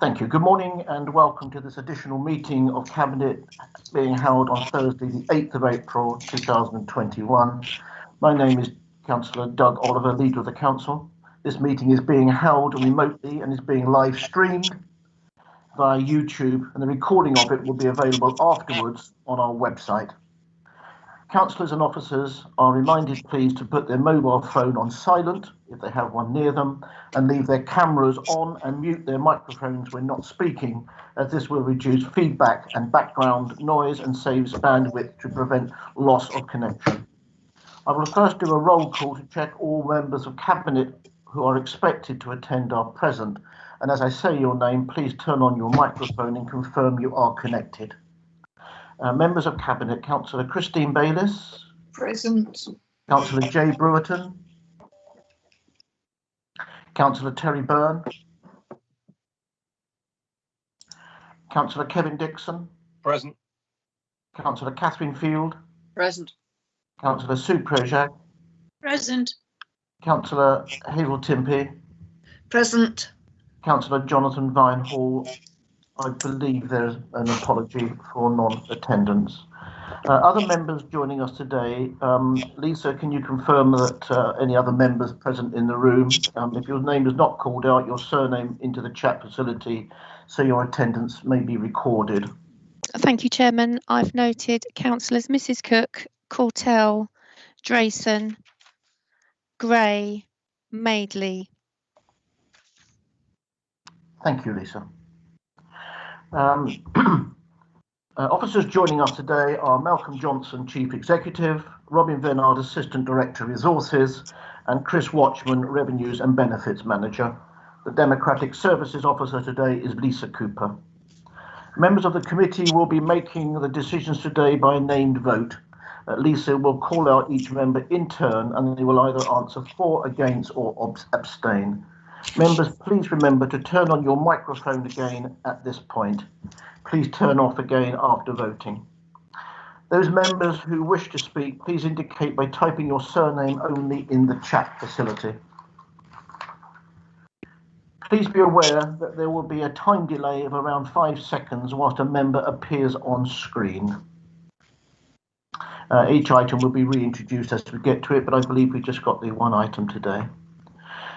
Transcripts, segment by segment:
Thank you. Good morning and welcome to this additional meeting of Cabinet being held on Thursday, the 8th of April 2021. My name is Councillor Doug Oliver, Leader of the Council. This meeting is being held remotely and is being live streamed via YouTube, and the recording of it will be available afterwards on our website. Councillors and officers are reminded please to put their mobile phone on silent if they have one near them, and leave their cameras on and mute their microphones when not speaking, as this will reduce feedback and background noise and saves bandwidth to prevent loss of connection. I will first do a roll call to check all members of Cabinet who are expected to attend are present, and as I say your name, please turn on your microphone and confirm you are connected. Members of Cabinet: Councillor Christine Bayliss. Present. Councillor Jay Brewerton. Councillor Terry Byrne. Councillor Kevin Dixon. Present. Councillor Catherine Field. Present. Councillor Sue Prejac. Present. Councillor Hazel Timpey. Present. Councillor Jonathan Vinehall. I believe there's an apology for non-attendance. Other members joining us today, Lisa, can you confirm that any other members present in the room? If your name is not called out, your surname into the chat facility so your attendance may be recorded. Thank you, Chairman. I've noted councillors Mrs Cook, Cortell, Drayson, Gray, Madeley. Thank you, Lisa. Officers joining us today are Malcolm Johnson, Chief Executive, Robin Venard, Assistant Director Resources, and Chris Watchman, Revenues and Benefits Manager. The Democratic Services Officer today is Lisa Cooper. Members of the committee will be making the decisions today by named vote. Lisa will call out each member in turn and they will either answer for, against or abstain. Members, please remember to turn on your microphone again at this point. Please turn off again after voting. Those members who wish to speak, please indicate by typing your surname only in the chat facility. Please be aware that there will be a time delay of around 5 seconds whilst a member appears on screen. Each item will be reintroduced as we get to it, but I believe we just got the one item today.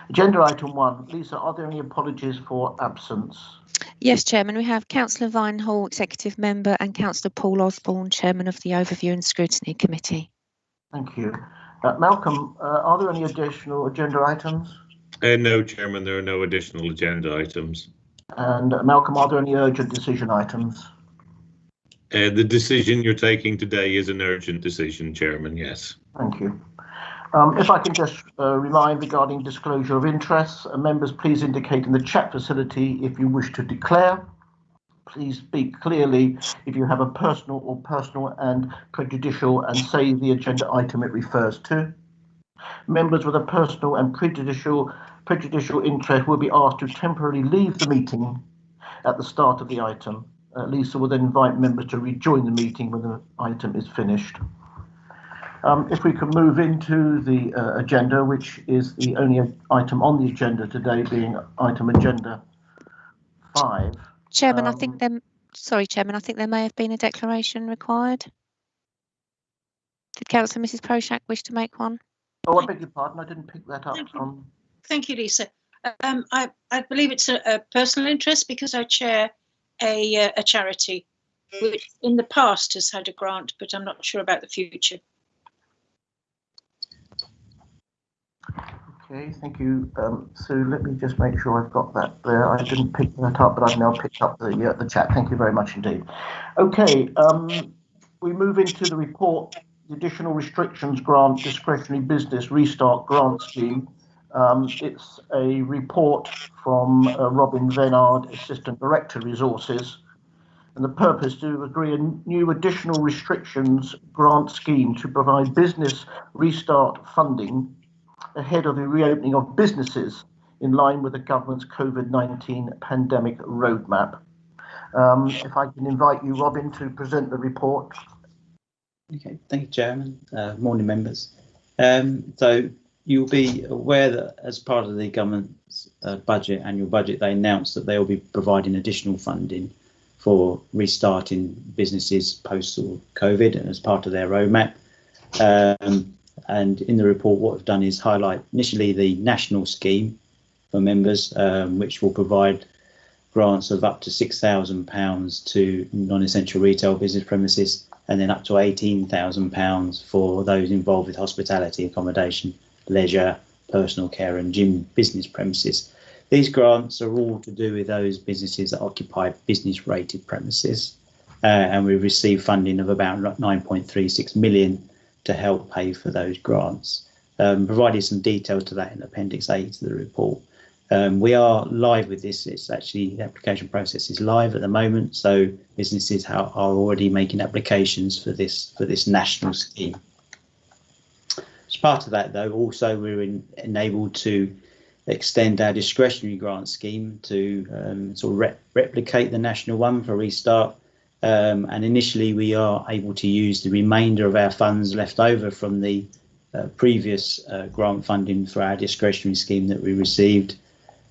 Agenda item 1. Lisa, are there any apologies for absence? Yes, Chairman, we have Councillor Vinehall, Executive Member, and Councillor Paul Osborne, Chairman of the Overview and Scrutiny Committee. Thank you. Malcolm, are there any additional agenda items? No, Chairman, there are no additional agenda items. And Malcolm, are there any urgent decision items? The decision you're taking today is an urgent decision, Chairman, yes. Thank you. If I can just remind regarding disclosure of interests, members please indicate in the chat facility if you wish to declare. Please speak clearly if you have a personal and prejudicial and say the agenda item it refers to. Members with a personal and prejudicial interest will be asked to temporarily leave the meeting at the start of the item. Lisa will then invite members to rejoin the meeting when the item is finished. If we can move into the agenda, which is the only item on the agenda today, being item agenda 5. Chairman, Chairman, I think there may have been a declaration required. Did Councillor Mrs Proshak wish to make one? Oh, I beg your pardon, I didn't pick that up. Thank you, Lisa. I believe it's a personal interest because I chair a charity which in the past has had a grant, but I'm not sure about the future. Okay, thank you, Sue. Let me just make sure I've got that there. I didn't pick that up, but I've now picked up the chat. Thank you very much indeed. Okay, we move into the report, the Additional Restrictions Grant Discretionary Business Restart Grant Scheme. It's a report from Robin Venard, Assistant Director Resources, and the purpose to agree a new additional restrictions grant scheme to provide business restart funding ahead of the reopening of businesses in line with the government's COVID-19 pandemic roadmap. If I can invite you, Robin, to present the report. Okay, thank you, Chairman. Morning, members. So you'll be aware that as part of the government's annual budget, they announced that they will be providing additional funding for restarting businesses post COVID and as part of their roadmap. And in the report, what we've done is highlight initially the national scheme for members, which will provide grants of up to £6,000 to non-essential retail business premises, and then up to £18,000 for those involved with hospitality, accommodation, leisure, personal care and gym business premises. These grants are all to do with those businesses that occupy business rated premises, and we've received funding of about 9.36 million to help pay for those grants. Provided some details to that in Appendix A to the report. We are live with this. It's actually, the application process is live at the moment, so businesses are already making applications for this national scheme. As part of that, though, also we're enabled to extend our discretionary grant scheme to sort of replicate the national one for Restart. And initially, we are able to use the remainder of our funds left over from the previous grant funding for our discretionary scheme that we received.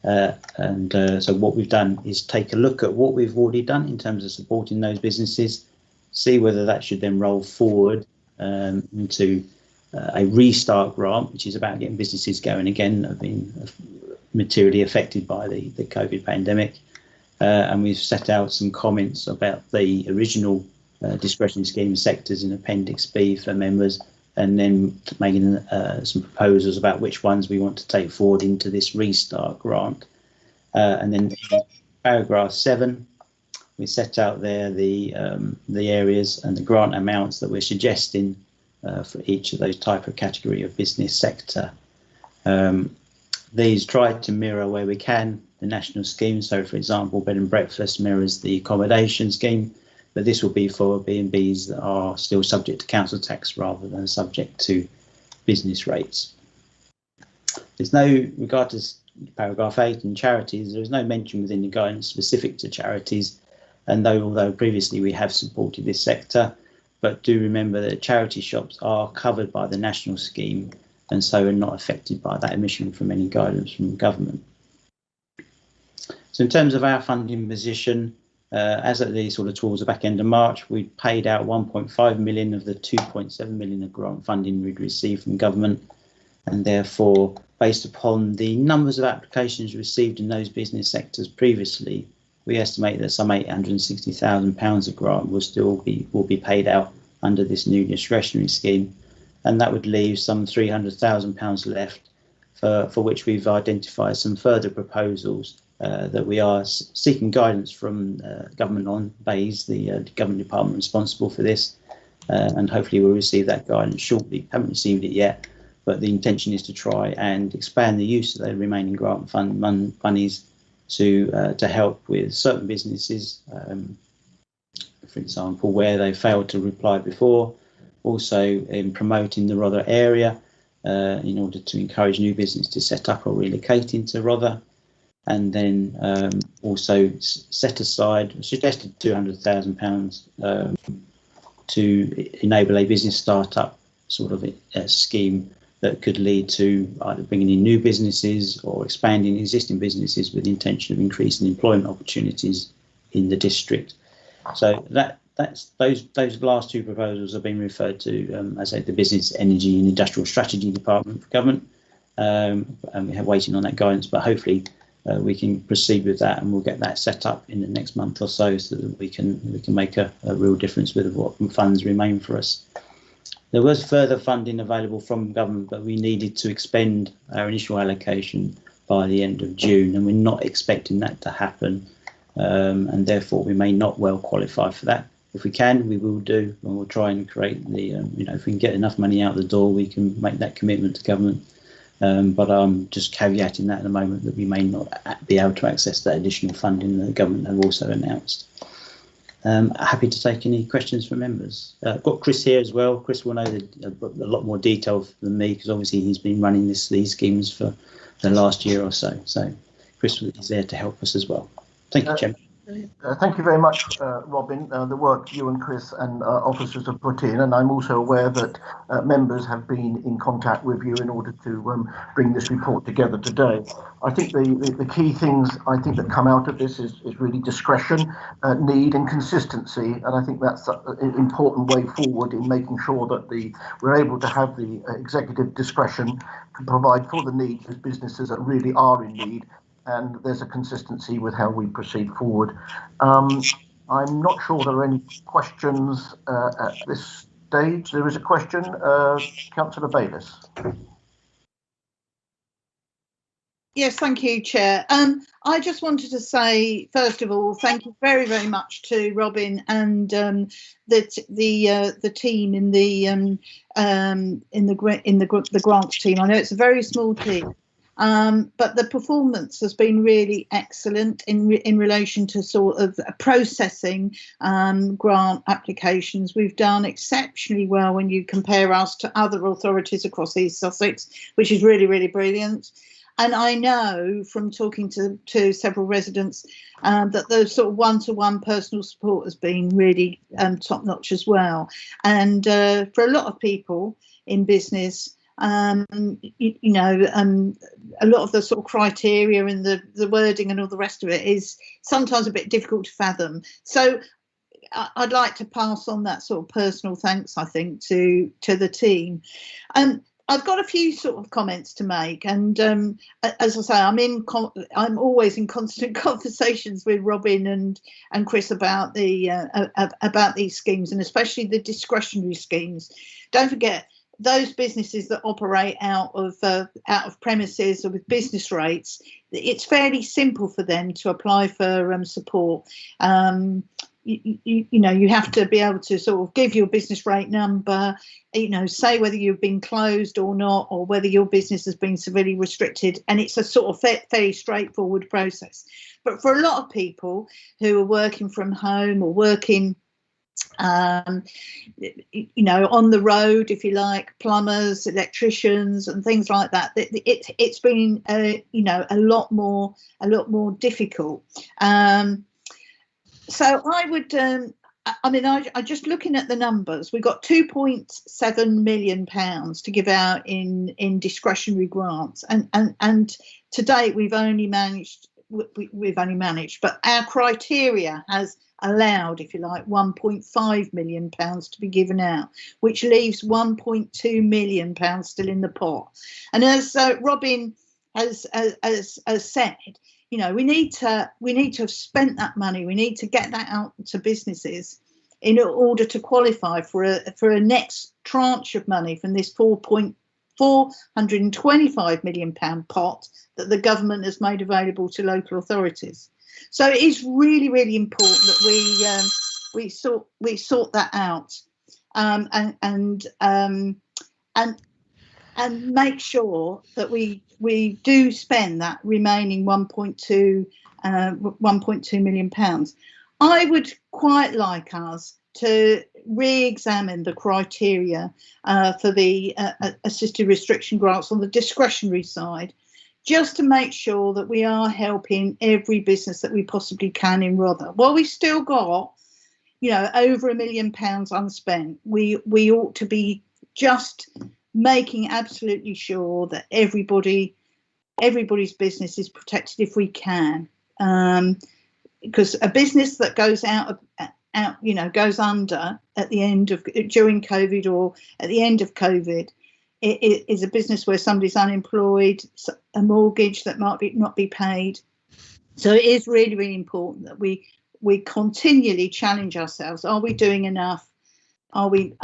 So what we've done is take a look at what we've already done in terms of supporting those businesses, see whether that should then roll forward into a Restart grant, which is about getting businesses going again that have been materially affected by the COVID pandemic. And we've set out some comments about the original discretionary scheme sectors in Appendix B for members, and then making some proposals about which ones we want to take forward into this Restart grant. And then in paragraph 7, we set out there the areas and the grant amounts that we're suggesting for each of those type of category of business sector. These try to mirror where we can the national scheme. So, for example, bed and breakfast mirrors the accommodation scheme, but this will be for B&Bs that are still subject to council tax rather than subject to business rates. There's no, regard to paragraph 8 and charities, there is no mention within the guidance specific to charities, and although previously we have supported this sector, but do remember that charity shops are covered by the national scheme and so are not affected by that omission from any guidance from government. So in terms of our funding position, as at the sort of towards the back end of March, we paid out 1.5 million of the 2.7 million of grant funding we'd received from government, and therefore, based upon the numbers of applications received in those business sectors previously, we estimate that some £860,000 of grant will be paid out under this new discretionary scheme, and that would leave some £300,000 left, for which we've identified some further proposals that we are seeking guidance from government on. BEIS, the government department responsible for this, and hopefully we'll receive that guidance shortly. Haven't received it yet, but the intention is to try and expand the use of the remaining grant fund monies to help with certain businesses, for example, where they failed to reply before, also in promoting the Rother area in order to encourage new business to set up or relocate into Rother, and then also set aside, suggested £200,000 to enable a business startup sort of a scheme that could lead to either bringing in new businesses or expanding existing businesses with the intention of increasing employment opportunities in the district. So those last two proposals have been referred to as the Business, Energy and Industrial Strategy Department for Government, and we're waiting on that guidance, but hopefully we can proceed with that, and we'll get that set up in the next month or so that we can make a real difference with what funds remain for us. There was further funding available from government, but we needed to expend our initial allocation by the end of June, and we're not expecting that to happen, and therefore we may not well qualify for that. If we can, we will do, and we'll try and create the, if we can get enough money out the door, we can make that commitment to government. But I'm just caveating that at the moment that we may not be able to access that additional funding that the government have also announced. Happy to take any questions from members. I've got Chris here as well. Chris will know a lot more detail than me, because obviously he's been running these schemes for the last year or so. So Chris is there to help us as well. Thank you, Chairman. Thank you very much, Robin. The work you and Chris and officers have put in, and I'm also aware that members have been in contact with you in order to bring this report together today. I think the key things I think that come out of this is really discretion, need, and consistency, and I think that's an important way forward in making sure that we're able to have the executive discretion to provide for the needs of businesses that really are in need. And there's a consistency with how we proceed forward. I'm not sure there are any questions at this stage. There is a question, Councillor Bayliss. Yes, thank you, Chair. I just wanted to say, first of all, thank you very, very much to Robin and the team in the grants team. I know it's a very small team. But the performance has been really excellent in relation to sort of processing grant applications. We've done exceptionally well when you compare us to other authorities across East Sussex, which is really, really brilliant. And I know from talking to several residents that the sort of one-to-one personal support has been really top-notch as well. And for a lot of people in business, a lot of the sort of criteria and the wording and all the rest of it is sometimes a bit difficult to fathom. So I'd like to pass on that sort of personal thanks, I think, to the team. I've got a few sort of comments to make, and as I say, I'm always in constant conversations with Robin and Chris about these schemes, and especially the discretionary schemes. Don't forget, those businesses that operate out of premises or with business rates, it's fairly simple for them to apply for support. You have to be able to sort of give your business rate number, say whether you've been closed or not, or whether your business has been severely restricted, and it's a sort of fairly straightforward process. But for a lot of people who are working from home or working on the road, if you like, plumbers, electricians and things like that, it's been a lot more difficult. So I would I just looking at the numbers, we've got £2.7 million to give out in discretionary grants, and to date we've only managed, but our criteria has allowed, if you like, £1.5 million to be given out, which leaves £1.2 million still in the pot. And as Robin has said, we need to have spent that money. We need to get that out to businesses in order to qualify for a next tranche of money from this £425 million pot that the government has made available to local authorities. So it is really, really important that we sort that out and make sure that we do spend that remaining £1.2 million. I would quite like us to re-examine the criteria for the assisted restriction grants on the discretionary side, just to make sure that we are helping every business that we possibly can in Rother. While we've still got, over £1 million unspent, we ought to be just making absolutely sure that everybody's business is protected if we can, because a business that goes goes under at the end of during COVID or at the end of COVID, it is a business where somebody's unemployed, a mortgage that might not be paid. So it is really, really important that we continually challenge ourselves. Are we doing enough? Are we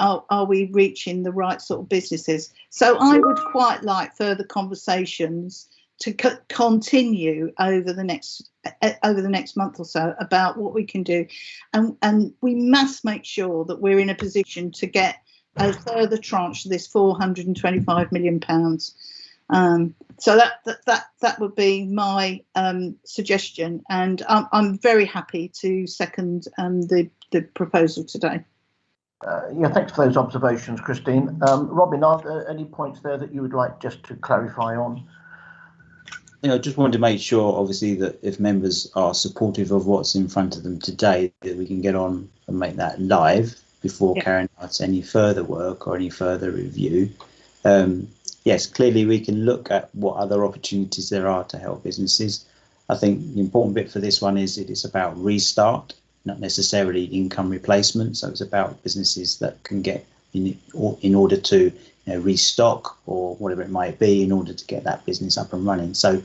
reaching the right sort of businesses? So I would quite like further conversations to continue over the next month or so about what we can do, and we must make sure that we're in a position to get a further tranche of this £425 million. So that would be my suggestion, and I'm very happy to second the proposal today. Thanks for those observations, Christine. Robin, are there any points there that you would like just to clarify on? I just wanted to make sure, obviously, that if members are supportive of what's in front of them today, that we can get on and make that live before carrying out any further work or any further review. Yes, clearly we can look at what other opportunities there are to help businesses. I think the important bit for this one is it is about restart, not necessarily income replacement. So it's about businesses that can get in order to restock or whatever it might be in order to get that business up and running. So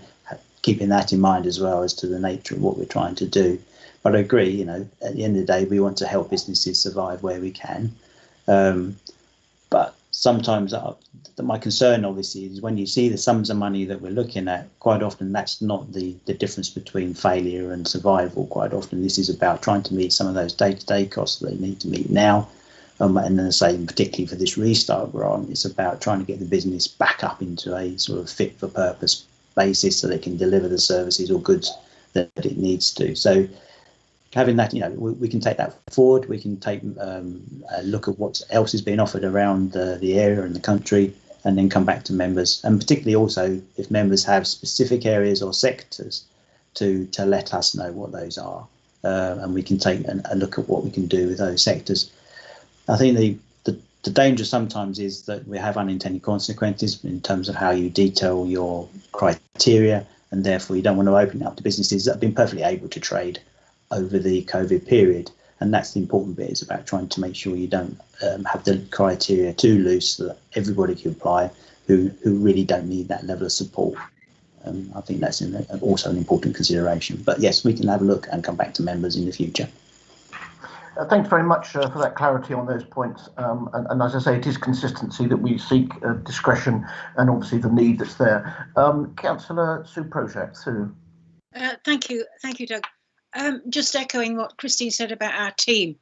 keeping that in mind as well as to the nature of what we're trying to do. But I agree, at the end of the day, we want to help businesses survive where we can. But sometimes my concern, obviously, is when you see the sums of money that we're looking at, quite often that's not the difference between failure and survival. Quite often this is about trying to meet some of those day-to-day costs that they need to meet now. And then the same, particularly for this restart grant, it's about trying to get the business back up into a sort of fit for purpose basis so they can deliver the services or goods that it needs to. So having that, we can take that forward. We can take a look at what else is being offered around the area and the country, and then come back to members. And particularly also if members have specific areas or sectors to let us know what those are, and we can take a look at what we can do with those sectors. I think the danger sometimes is that we have unintended consequences in terms of how you detail your criteria, and therefore you don't want to open it up to businesses that have been perfectly able to trade over the COVID period. And that's the important bit, is about trying to make sure you don't have the criteria too loose so that everybody can apply who really don't need that level of support. I think that's also an important consideration. But yes, we can have a look and come back to members in the future. Thanks very much for that clarity on those points. And as I say, it is consistency that we seek, discretion, and obviously the need that's there. Councillor Sue Project. Sue. Thank you, Doug. Just echoing what Christine said about our team.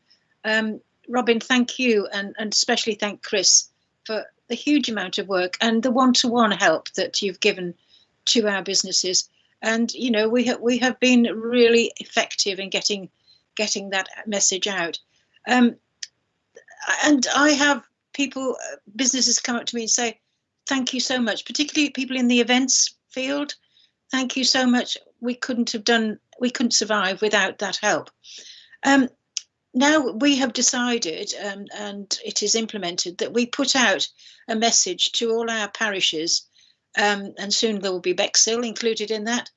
Robin, thank you, and especially thank Chris for the huge amount of work and the one-to-one help that you've given to our businesses. And we have been really effective in getting that message out. And I have businesses come up to me and say, thank you so much, particularly people in the events field. Thank you so much. We couldn't survive without that help. Now we have decided, and it is implemented, that we put out a message to all our parishes, and soon there will be Bexhill included in that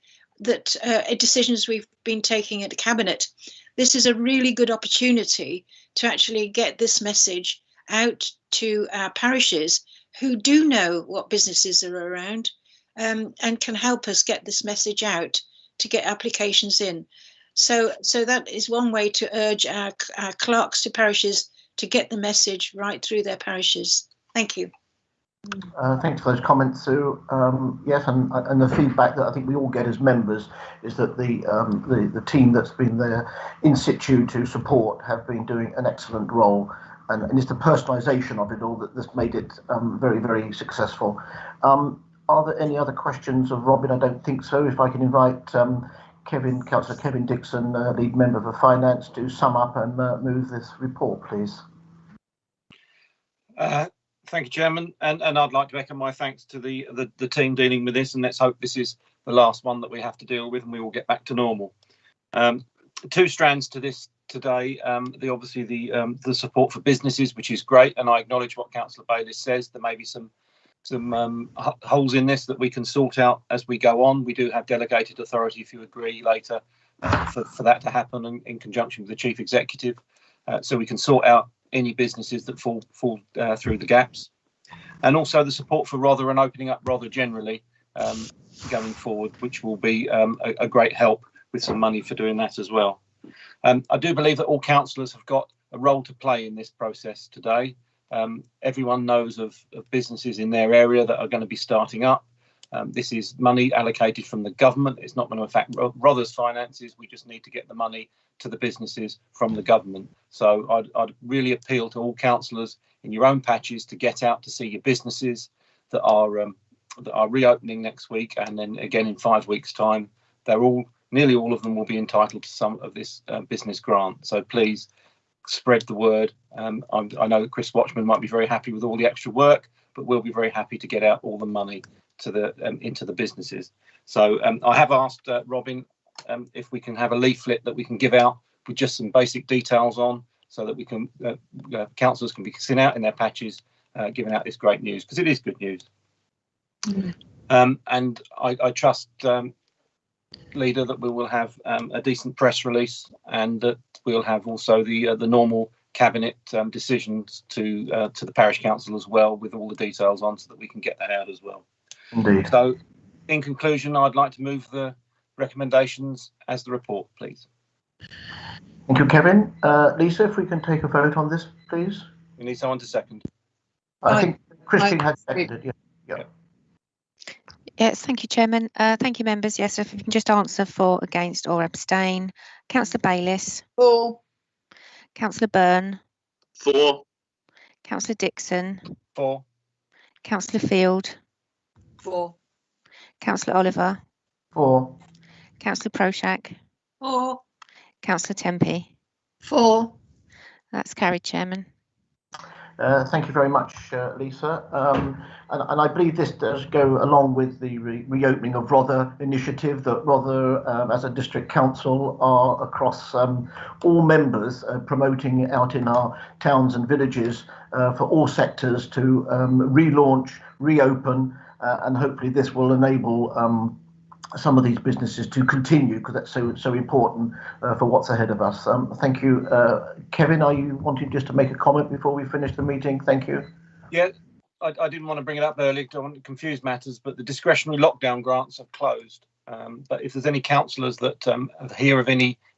decisions we've been taking at Cabinet. This is a really good opportunity to actually get this message out to our parishes who do know what businesses are around, and can help us get this message out to get applications in. So that is one way to urge our clerks to parishes to get the message right through their parishes. Thank you. Thanks for those comments, Sue. Yes, and the feedback that I think we all get as members is that the team that's been there in situ to support have been doing an excellent role, and it's the personalisation of it all that's made it very, very successful. Are there any other questions of Robin? I don't think so. If I can invite Councillor Kevin Dixon, lead member for Finance, to sum up and move this report, please. Thank you, Chairman, and I'd like to echo my thanks to the team dealing with this, and let's hope this is the last one that we have to deal with and we will get back to normal. Two strands to this today. Obviously the support for businesses, which is great, and I acknowledge what Councillor Bayliss says. There may be some holes in this that we can sort out as we go on. We do have delegated authority, if you agree later, for that to happen in conjunction with the Chief Executive, so we can sort out any businesses that fall through the gaps, and also the support for Rother and opening up Rother generally going forward, which will be a great help with some money for doing that as well. I do believe that all councillors have got a role to play in this process today. Everyone knows of businesses in their area that are going to be starting up. This is money allocated from the government. It's not going to affect Rother's finances. We just need to get the money to the businesses from the government. So I'd really appeal to all councillors in your own patches to get out to see your businesses that are reopening next week, and then again in 5 weeks' time. Nearly all of them will be entitled to some of this business grant. So please spread the word. I know that Chris Watchman might be very happy with all the extra work, but we'll be very happy to get out all the money to the into the businesses. So I have asked Robin if we can have a leaflet that we can give out with just some basic details on, so that we can councillors can be sent out in their patches giving out this great news, because it is good news. And I trust, Leader, that we will have a decent press release, and that we'll have also the normal cabinet decisions to the parish council as well, with all the details on, so that we can get that out as well. Indeed. So, in conclusion, I'd like to move the recommendations as the report, please. Thank you, Kevin. Lisa, if we can take a vote on this, please. We need someone to second. I think Christine has seconded. Yeah. Yes, thank you, Chairman. Thank you, members. Yes, if you can just answer for, against or abstain. Councillor Bayliss. For. Councillor Byrne. For. Councillor Dixon. For. Councillor Field. For. Councillor Oliver. For. Councillor Proshak. For. Councillor Tempe. For. That's carried, Chairman. Thank you very much, Lisa. And I believe this does go along with the reopening of Rother initiative, that Rother, as a district council, are across all members promoting out in our towns and villages for all sectors to relaunch, reopen, and hopefully this will enable some of these businesses to continue, because that's so important for what's ahead of us. Thank you. Kevin, are you wanting just to make a comment before we finish the meeting? Thank you. Yeah, I didn't want to bring it up earlier because I want to confuse matters, but the discretionary lockdown grants have closed. But if there's any councillors that hear of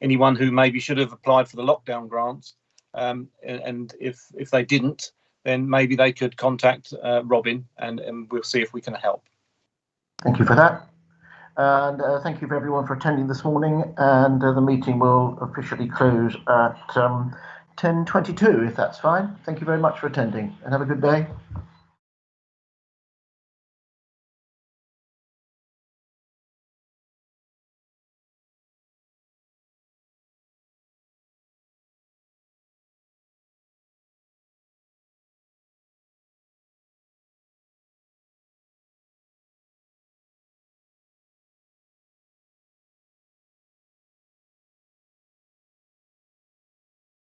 anyone who maybe should have applied for the lockdown grants, and if they didn't, then maybe they could contact Robin, and we'll see if we can help. Thank you for that. And thank you for everyone for attending this morning, and the meeting will officially close at 10:22, if that's fine. Thank you very much for attending, and have a good day.